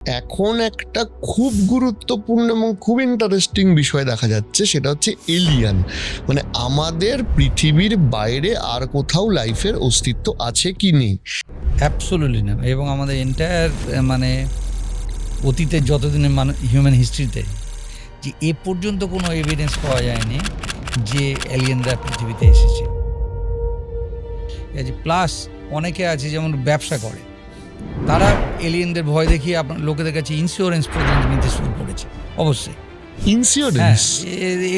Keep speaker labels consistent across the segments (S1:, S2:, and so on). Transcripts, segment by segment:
S1: এখন একটা খুব গুরুত্বপূর্ণ এবং খুব ইন্টারেস্টিং বিষয় দেখা যাচ্ছে, সেটা হচ্ছে এলিয়ান। মানে আমাদের পৃথিবীর বাইরে আর কোথাও লাইফের অস্তিত্ব আছে কি নেই?
S2: অ্যাবসোলুটলি না। এবং আমাদের এন্টায়ার মানে অতীতের যতদিনের হিউম্যান হিস্ট্রিতে যে এ পর্যন্ত কোনো এভিডেন্স পাওয়া যায়নি যে এলিয়েনরা পৃথিবীতে এসেছে। প্লাস অনেকে আছে যেমন ব্যবসা করে, তারা এলিয়েনদের ভয় দেখিয়ে আপনার লোকেদের কাছে ইন্স্যুরেন্স পর্যন্ত নিতে শুরু করেছে। অবশ্যই
S1: ইন্স্যুরেন্স?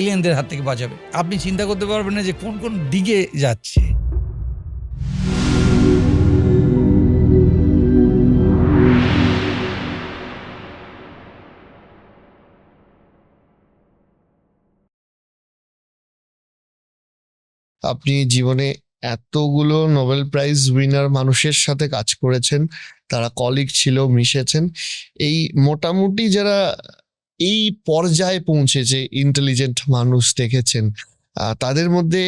S2: এলিয়েনদের হাত থেকে বাঁচাবে। আপনি চিন্তা করতে পারবেন না যে কোন কোন দিকে যাচ্ছে।
S1: আপনি জীবনে এতগুলো নোবেল প্রাইজ উইনার মানুষের সাথে কাজ করেছেন, তারা কলিগ ছিল, মিশেছেন। এই মোটামুটি যারা এই পর্যায়ে পৌঁছেছে, ইন্টেলিজেন্ট মানুষ দেখেছেন, তাদের মধ্যে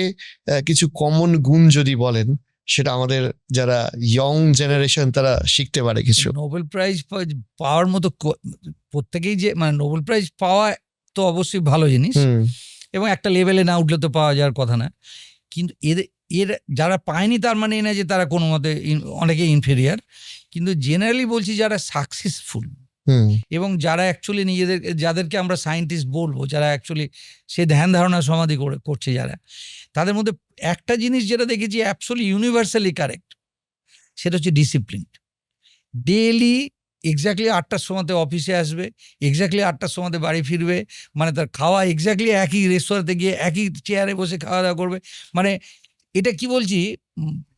S1: কিছু কমন গুণ যদি বলেন, সেটা আমাদের যারা ইয়ং জেনারেশন তারা শিখতে পারে কিছু।
S2: নোবেল প্রাইজ পাওয়ার মতো প্রত্যেকেই যে মানে নোবেল প্রাইজ পাওয়া তো অবশ্যই ভালো জিনিস, এবং একটা লেভেলে না উঠলে তো পাওয়া যাওয়ার কথা না। কিন্তু এর যারা পায়নি তার মানে না যে তারা কোনো মতে অনেকে ইনফেরিয়ার, কিন্তু জেনারেলি বলছি যারা সাকসেসফুল এবং যারা অ্যাকচুয়ালি যাদেরকে আমরা সায়েন্টিস্ট বলবো, যারা অ্যাকচুয়ালি সে ধ্যান ধারণা সমাধি করছে যারা, তাদের মধ্যে একটা জিনিস যেটা দেখেছি অ্যাবসোলিউটলি ইউনিভার্সালি কারেক্ট, সেটা হচ্ছে ডিসিপ্লিন। ডেইলি এক্স্যাক্টলি 8টার সময়তে অফিসে আসবে, এক্স্যাক্টলি 8টার সময়তে বাড়ি ফিরবে, মানে তার খাওয়া এক্স্যাক্টলি একই রেস্তোরাঁতে গিয়ে একই চেয়ারে বসে খাওয়া দাওয়া করবে। মানে এটা কি বলছি,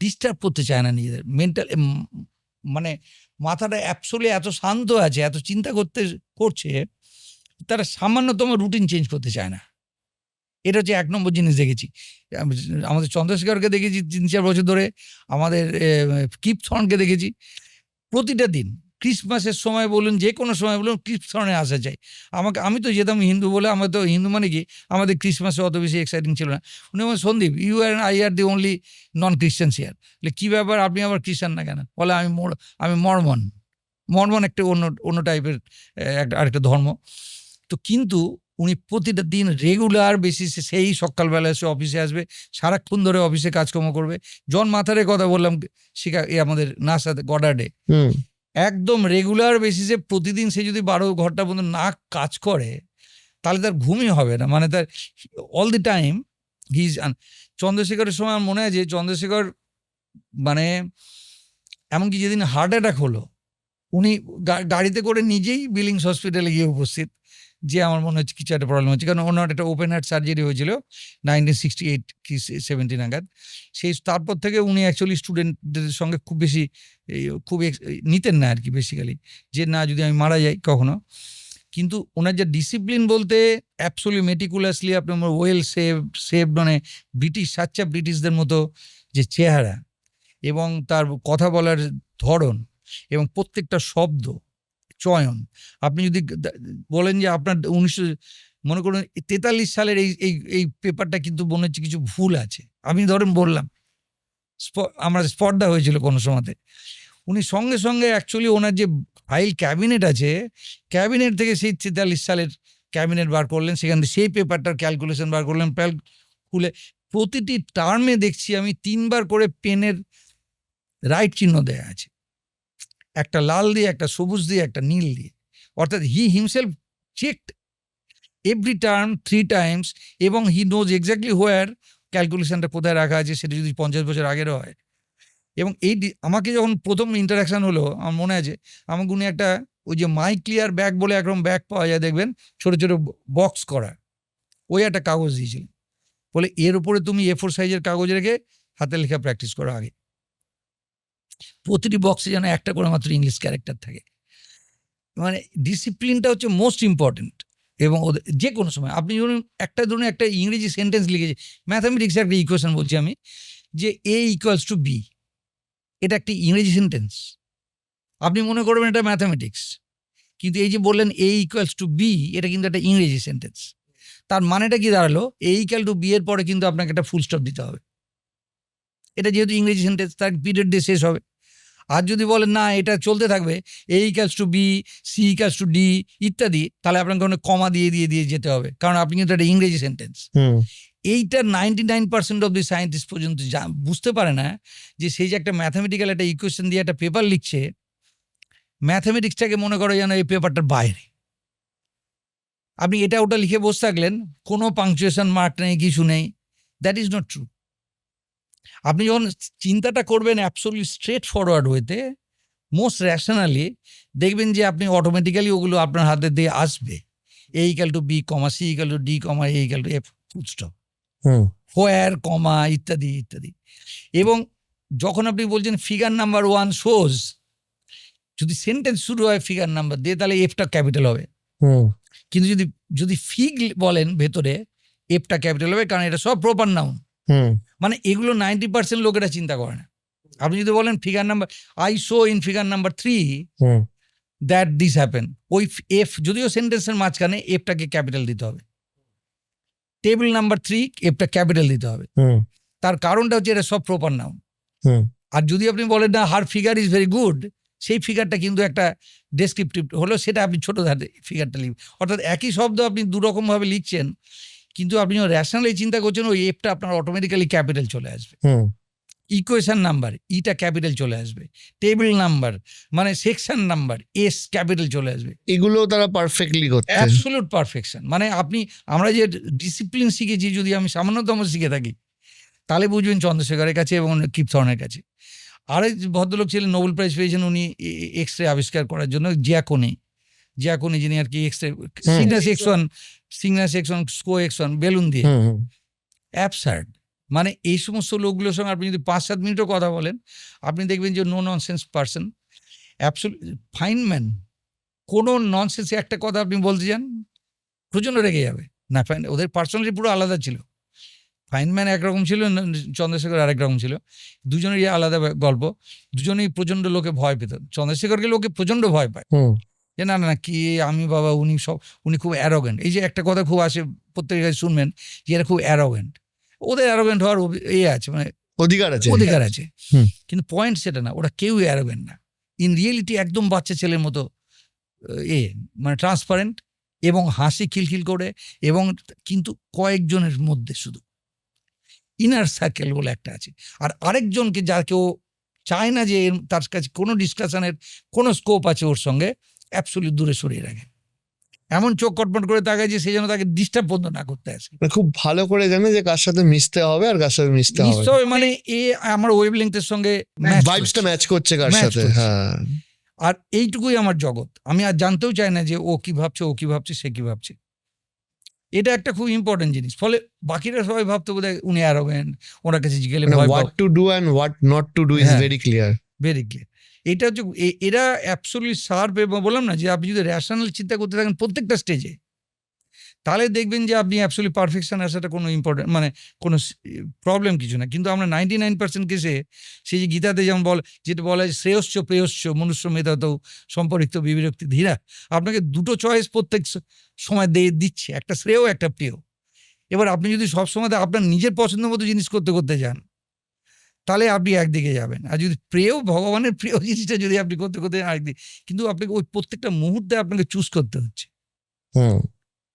S2: ডিস্টার্ব করতে চায় না নিজেদের মেন্টাল, মানে মাথাটা অ্যাবসোলিউটলি এত শান্ত আছে, এত চিন্তা করছে, তারা সামান্যতম রুটিন চেঞ্জ করতে চায় না। এটা হচ্ছে 1 নম্বর জিনিস দেখেছি। আমাদের চন্দ্রশেখরকে দেখেছি 3-4 বছর ধরে, আমাদের কিপ থর্নকে দেখেছি। প্রতিটা দিন ক্রিসমাসের সময় বলুন, যে কোনো সময় বলুন, কিপ থর্নে আসা যায়। আমি তো যেতাম হিন্দু বলে, আমার তো হিন্দু মানে কি আমাদের ক্রিসমাসে অত বেশি এক্সাইটিং ছিল না। উনি আমার Sandeep, you are I are the only non Christian here. কী ব্যাপার, আপনি আবার খ্রিস্টান না কেন? বলে আমি মর্মন একটা অন্য টাইপের আরেকটা ধর্ম। তো কিন্তু উনি প্রতিটা দিন রেগুলার বেসিসে সেই সকালবেলা এসে অফিসে আসবে, সারাক্ষণ ধরে অফিসে কাজকর্ম করবে। জন মাথারের কথা বললাম, আমাদের নাসাতে গডার্ডে, একদম রেগুলার বেসিসে প্রতিদিন সে যদি 12 ঘন্টা পর্যন্ত না কাজ করে, তাহলে তার ঘুমই হবে না। মানে তার অল দি টাইম চন্দ্রশেখরের সময় আমার মনে আছে, চন্দ্রশেখর মানে এমনকি যেদিন হার্ট অ্যাটাক হলো, উনি গাড়িতে করে নিজেই বিলিংস হসপিটালে গিয়ে উপস্থিত, যে আমার মনে হচ্ছে কিছু একটা প্রবলেম হচ্ছে। কারণ ওনার একটা ওপেন হার্ট সার্জারি হয়েছিল 1968 কি 70 নাগাদ। তারপর থেকে উনি অ্যাকচুয়ালি স্টুডেন্টদের সঙ্গে খুব নিতেন না আর কি, বেসিক্যালি, যে না যদি আমি মারা যাই কখনো। কিন্তু ওনার যে ডিসিপ্লিন বলতে অ্যাবসোলিউটলি মেটিকুলাসলি আপনার ওয়েল সেভ, মানে সাচ্চা ব্রিটিশদের মতো যে চেহারা এবং তার কথা বলার ধরন এবং প্রত্যেকটা শব্দ চয়ন। আপনি যদি বলেন যে আপনার মনে করুন 43 সালের এই পেপারটা কিন্তু মনে হচ্ছে কিছু ভুল আছে, আমি ধরেন বললাম, আমার স্পর্ধা হয়েছিল কোনো সময়তে, উনি সঙ্গে সঙ্গে অ্যাকচুয়ালি ওনার যে ফাইল ক্যাবিনেট আছে, ক্যাবিনেট থেকে সেই 43 সালের ক্যাবিনেট বার করলেন, সেখান থেকে সেই পেপারটার ক্যালকুলেশন বার করলেন, খুলে প্রতিটি টার্মে দেখছি আমি 3বার করে পেনের রাইট চিহ্ন দেয়া আছে, একটা লাল দিয়ে, একটা সবুজ দিয়ে, একটা নীল দিয়ে। অর্থাৎ he himself checked every term 3 Times, এবং হি নোজ এক্স্যাক্টলি হোয়ার ক্যালকুলেশনটা কোথায় রাখা আছে, সেটা যদি 50 বছর আগেরও হয়। এবং আমাকে যখন প্রথম ইন্টারাকশান হলো, আমার মনে আছে, আমাকে উনি একটা ওই যে মাই ক্লিয়ার ব্যাগ বলে একরকম ব্যাগ পাওয়া যায় দেখবেন, ছোট ছোট বক্স করা, ওই একটা কাগজ দিয়েছিলেন, বলে এর উপরে তুমি A4 সাইজের কাগজ রেখে হাতে লেখা প্র্যাকটিস করো আগে। প্রতিটি বক্সে যেন একটা করে মাত্র ইংলিশ ক্যারেক্টার থাকে। মানে ডিসিপ্লিনটা হচ্ছে মোস্ট ইম্পর্টেন্ট। এবং ওদের যে কোনো সময় আপনি ধরুন একটা ইংরেজি সেন্টেন্স লিখেছে, ম্যাথামেটিক্সের একটা ইকুয়েশন বলছি আমি, যে A = B, এটা একটা ইংরেজি সেন্টেন্স। আপনি মনে করবেন এটা ম্যাথামেটিক্স, কিন্তু এই যে বললেন A = B, এটা কিন্তু একটা ইংরেজি সেন্টেন্স। তার মানেটা কি দাঁড়ালো, A = B এর পরে কিন্তু আপনাকে একটা ফুল স্টপ দিতে হবে। এটা যেহেতু ইংরেজি সেন্টেন্স, তার পিরিয়ড দিয়ে শেষ হবে। আর যদি বলেন না এটা চলতে থাকবে A equals to B, C equals to D ইত্যাদি, তাহলে আপনাকে অনেক কমা দিয়ে দিয়ে দিয়ে যেতে হবে, কারণ আপনি কিন্তু একটা ইংরেজি সেন্টেন্স। এইটা 99% অফ দি সায়েন্টিস্ট পর্যন্ত বুঝতে পারে না যে সেই যে একটা ম্যাথামেটিক্যাল একটা ইকুয়েশন দিয়ে একটা পেপার লিখছে, ম্যাথামেটিক্সটাকে মনে করো যেন এই পেপারটার বাইরে। আপনি এটা ওটা লিখে বসে থাকলেন, কোনো পাংচুয়েশন মার্ক নেই, কিছু নেই, দ্যাট ইজ নট ট্রু। আপনি যখন চিন্তাটা করবেন অ্যাবসলিউটলি স্ট্রেট ফরওয়ার্ড ওয়েতে, মোস্ট র্যাশনালি, দেখবেন যে আপনি অটোমেটিক্যালি ওগুলো আপনার হাতে দিয়ে আসবে। A equal to B comma, C equal to D comma, A equal to F, full stop, where comma ইত্যাদি ইত্যাদি। এবং যখন আপনি বলছেন ফিগার নাম্বার 1 শোজ, যদি সেন্টেন্স শুরু হয় ফিগার নাম্বার দিয়ে, তাহলে এফটা ক্যাপিটাল হবে। কিন্তু যদি ফিগ বলেন ভেতরে, এফটা ক্যাপিটাল হবে, কারণ এটা সব প্রপার নাউন। মানে এগুলো 90% লোকেরা চিন্তা করে না। আপনি যদি বলেন figure number, I show in figure number 3 that this happen, ওই এফ যদিও সেন্টেন্সের মাঝখানে, এফটাকে ক্যাপিটাল দিতে হবে। টেবিল নাম্বার 3 এফটা ক্যাপিটাল দিতে হবে। তার কারণটা হচ্ছে এটা সব প্রপার নাউন। আর যদি আপনি বলেন না হার ফিগার ইজ ভেরি গুড, সেই ফিগারটা কিন্তু একটা ডেসক্রিপটিভ হলো, সেটা আপনি ছোট ধারে ফিগারটা লিখবেন। অর্থাৎ একই শব্দ আপনি দুরকমভাবে লিখছেন, কিন্তু আপনি র্যাশনালি চিন্তা করছেন, ওই এফটা আপনার অটোমেটিক্যালি ক্যাপিটাল চলে আসবে। ইকুয়েশন নাম্বার, ইটা ক্যাপিটাল চলে আসবে। টেবিল নাম্বার মানে সেকশন নাম্বার, এস ক্যাপিটাল চলে আসবে।
S1: এগুলো তারা পারফেক্টলি করতে,
S2: অ্যাবসলিউট পারফেকশন। মানে আমরা যে ডিসিপ্লিন শিখেছি, যদি আমি সামান্যতম শিখে থাকি, তাহলে বুঝবেন চন্দ্রশেখরের কাছে এবং কিপ থর্নের কাছে। আরেক ভদ্রলোক ছিলেন, নোবেল প্রাইজ পেয়েছেন উনি এক্স রে আবিষ্কার করার জন্য, জিয়াকোনি যিনি আর কি X ray Cygnus X1 Sco X1 balloon দিয়ে। অ্যাবসার্ড। মানে এই সমস্ত লোকগুলোর সঙ্গে আপনি যদি 5-7 মিনিটও কথা বলেন, আপনি দেখবেন যে no nonsense person, absolute fine man. কোনো ননসেন্সে একটা কথা আপনি বলতে যান, প্রচণ্ড রেগে যাবে। না, ওদের পার্সোনালিটি পুরো আলাদা ছিল। ফাইনম্যান একরকম ছিল, চন্দ্রশেখর আরেক রকম ছিল। দুজনেরই আলাদা গল্প, দুজনেই প্রচণ্ড লোকে ভয় পেত। চন্দ্রশেখরকে লোকে প্রচণ্ড ভয় পায়, যে না না কি আমি বাবা, উনি খুব অ্যারোগেন্ট। এই যে একটা কথা খুব আসে প্রত্যেকের কাছে শুনবেন, যে এরা খুব অ্যারোগেন্ট। ওদের অ্যারোগেন্ট হওয়ার আছে, মানে অধিকার আছে। কিন্তু পয়েন্ট সেটা না, ওরা কেউ অ্যারোগেন্ট না। ইন রিয়েলিটি একদম বাচ্চা ছেলের মতো মানে ট্রান্সপারেন্ট, এবং হাসি খিলখিল করে, এবং কিন্তু কয়েকজনের মধ্যে শুধু ইনার সার্কেল বলে একটা আছে। আর আরেকজনকে, যার কেউ চায় না যে তার কাছে কোনো ডিসকাশনের কোনো স্কোপ আছে ওর সঙ্গে, অ্যাবসলিউট দূরে সরিয়ে রাখে। এমন চোখ কটমট করে তাকায় যে সেই জন্য তাকে ডিস্টার্ব বন্ধ না করতে আসে।
S1: খুব ভালো করে জানে যে কার সাথে মিশতে হবে আর কার সাথে মিশতে হবে,
S2: মানে আমার ওয়েভলেংথের সঙ্গে
S1: ভাইবসটা ম্যাচ করছে কার সাথে। হ্যাঁ,
S2: আর এইটুকুই আমার জগৎ। আমি আর জানতেও চাই না যে ও কি ভাবছে, ও কি ভাবছে, সে কি ভাবছে। এটা একটা খুব ইম্পর্টেন্ট জিনিস। ফলে বাকিরা সবাই ভাবতে বোধহয় উনি অ্যারোগেন্ট, ওনার কাছে জিজ্ঞেস
S1: what to do and what not to do is very clear.
S2: এটা হচ্ছে এরা অ্যাবসলিউটলি শার্প। এবং বললাম না যে আপনি যদি র্যাশনাল চিন্তা করতে থাকেন প্রত্যেকটা স্টেজে, তাহলে দেখবেন যে আপনি অ্যাবসলিউট পারফেকশন আসাটা কোনো ইম্পর্টেন্ট, মানে কোনো প্রবলেম কিছু না। কিন্তু আমরা 99% কেসে, সেই যে গীতাতে যেমন যেটা বলা হয় শ্রেয়স্য প্রেয়স্য মনুষ্য মেধাতেও সম্পরিক্ত বিবিরক্তি ধীরা, আপনাকে দুটো চয়েস প্রত্যেক সময় দিচ্ছে, একটা শ্রেয় একটা প্রিয়। এবার আপনি যদি সবসময় আপনার নিজের পছন্দ মতো জিনিস করতে করতে যান, তাহলে আপনি একদিকে যাবেন। আর যদি প্রিয়, ভগবানের প্রিয় জিনিসটা যদি আপনি করতে করতে আরেকদিকে, কিন্তু আপনাকে ওই প্রত্যেকটা মুহূর্তে আপনাকে চুজ করতে হচ্ছে।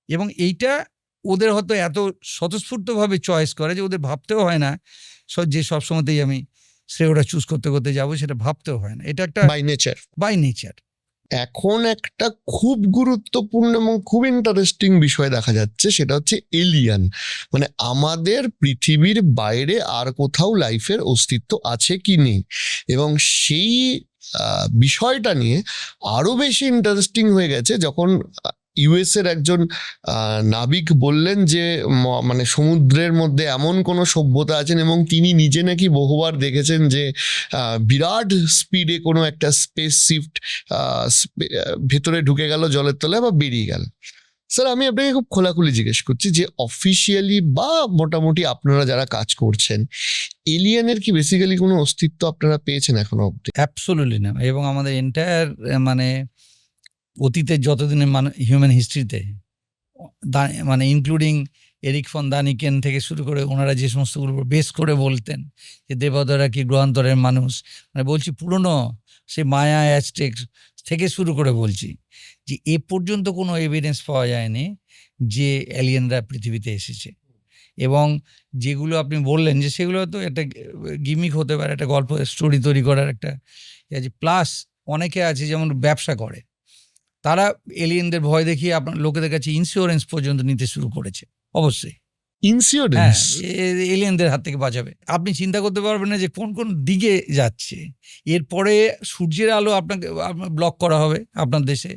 S2: এবং এইটা ওদের হয়তো এত স্বতঃস্ফূর্তভাবে চয়েস করে যে ওদের ভাবতেও হয় না যে সবসময়তেই আমি শ্রেয়টা চুজ করতে করতে যাবো, সেটা ভাবতেও হয় না। এটা একটা বাই নেচার।
S1: এখন একটা খুব গুরুত্বপূর্ণ এবং খুব ইন্টারেস্টিং বিষয় দেখা যাচ্ছে, সেটা হচ্ছে এলিয়ান। মানে আমাদের পৃথিবীর বাইরে আর কোথাও লাইফের অস্তিত্ব আছে কি নেই, এবং সেই বিষয়টা নিয়ে আরো বেশি ইন্টারেস্টিং হয়ে গেছে যখন ইউএস এর একজন নাবিক বললেন যে মানে সমুদ্রের মধ্যে এমন কোনো সভ্যতা আছেন, এবং তিনি নিজে নাকি বহুবার দেখেছেন যে বিরাট স্পিডে কোনো একটা স্পেস শিফট ভেতরে ঢুকে গেল জলের তলায় বা বেরিয়ে গেল। স্যার, আমি আপনাকে খুব খোলাখুলি জিজ্ঞেস করছি যে অফিসিয়ালি বা মোটামুটি আপনারা যারা কাজ করছেন, এলিয়ানের কি বেসিক্যালি কোনো অস্তিত্ব আপনারা পেয়েছেন এখনো অবধি?
S2: অ্যাবসলিউটলি না। এবং আমাদের এন্টায়ার মানে অতীতের যতদিনের হিউম্যান হিস্ট্রিতে, মানে ইনক্লুডিং এরিক ফন দানিকেন থেকে শুরু করে ওনারা যে সমস্তগুলো বেস করে বলতেন যে দেবতারা কি গ্রহান্তরের মানুষ, মানে বলছি পুরনো সে মায়া অ্যাজটেক থেকে শুরু করে বলছি যে এ পর্যন্ত কোনো এভিডেন্স পাওয়া যায়নি যে এলিয়েনরা পৃথিবীতে এসেছে। এবং যেগুলো আপনি বললেন যে সেগুলো তো একটা গিমিক হতে পারে, একটা গল্প স্টোরি তৈরি করার একটা প্লাস অনেকে আছে যেমন ব্যবসা করে, তারা এলিয়েনদের ভয় দেখিয়ে আপনার লোকেদের কাছে ইন্স্যুরেন্স পর্যন্ত নিতে শুরু করেছে। অবশ্যই হ্যাঁ,
S1: ইন্স্যুরেন্স?
S2: এলিয়েনদের হাত থেকে বাঁচাবে। আপনি চিন্তা করতে পারবেন না যে কোন কোন দিকে যাচ্ছে। এরপরে সূর্যের আলো আপনাকে ব্লক করা হবে আপনার দেশে,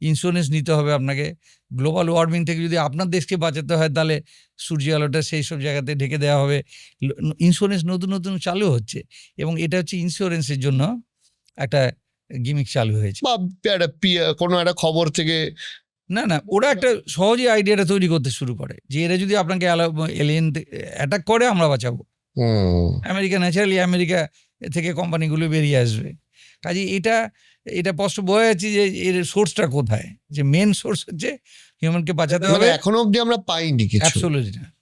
S2: ইন্স্যুরেন্স নিতে হবে আপনাকে। গ্লোবাল ওয়ার্মিং থেকে যদি আপনার দেশকে বাঁচাতে হয় তাহলে সূর্যের আলোটা সেই সব জায়গাতে ঢেকে দেওয়া হবে। ইন্স্যুরেন্স নতুন নতুন চালু হচ্ছে এবং এটা হচ্ছে ইন্স্যুরেন্সের জন্য একটা গিমিক চালু হয়েছে।
S1: বা কোনো একটা খবর থেকে
S2: না না, ওরা একটা সহজেই আইডিয়াটা তৈরি করতে শুরু করে যে এরা যদি আপনাকে এলিয়েন অ্যাটাক করে আমরা বাঁচাবো। আমেরিকা ন্যাচারালি আমেরিকা থেকে কোম্পানিগুলো বেরিয়ে আসবে। কাজে এটা স্পষ্ট বোঝা যাচ্ছে যে এর সোর্সটা কোথায়, যে মেন সোর্স হচ্ছে হিউম্যানকে বাঁচাতে
S1: মানে
S2: হবে।
S1: এখনো অব্দি আমরা পাইনি কিছু।
S2: অ্যাবসলিউটলি না।